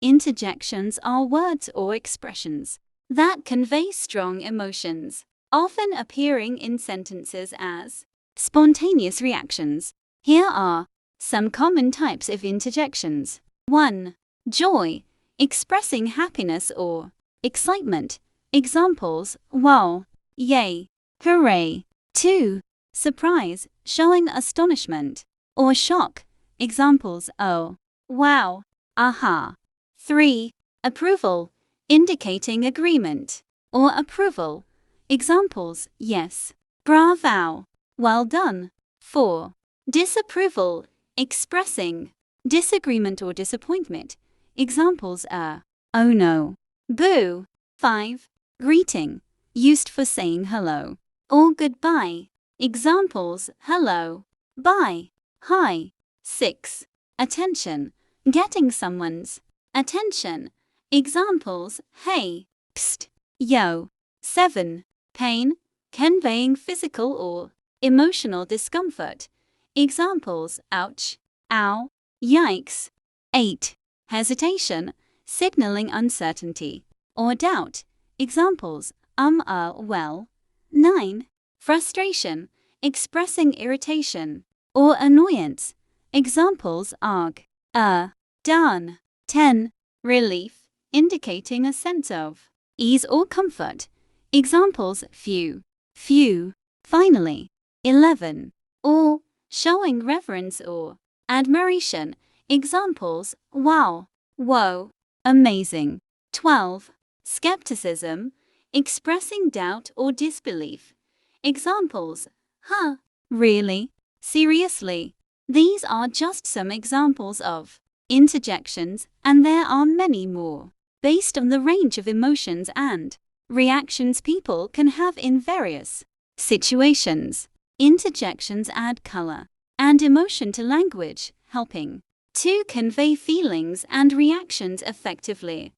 Interjections are words or expressions that convey strong emotions, often appearing in sentences as spontaneous reactions. Here are some common types of interjections. 1. Joy, expressing happiness or excitement. Examples: wow, yay, hooray. 2. Surprise, showing astonishment or shock. Examples: oh, wow, aha. 3. Approval, indicating agreement or approval. Examples: yes, bravo, well done. 4. Disapproval, expressing disagreement or disappointment. Examples are oh no, boo. 5. Greeting, used for saying hello or goodbye. Examples: hello, bye, hi. 6. Attention, getting someone's attention. Examples: hey, psst, yo. 7. Pain, conveying physical or emotional discomfort. Examples: ouch, ow, yikes. 8. Hesitation, signaling uncertainty or doubt. Examples: well. 9. Frustration, expressing irritation or annoyance. Examples: arg, darn. 10. Relief, indicating a sense of ease or comfort. Examples: few, few. Finally, 11. Awe, showing reverence or admiration. Examples: wow, whoa, amazing. 12. Skepticism, expressing doubt or disbelief. Examples: huh, really, seriously. These are just some examples of interjections, and there are many more, based on the range of emotions and reactions people can have in various situations. Interjections add color and emotion to language, helping to convey feelings and reactions effectively.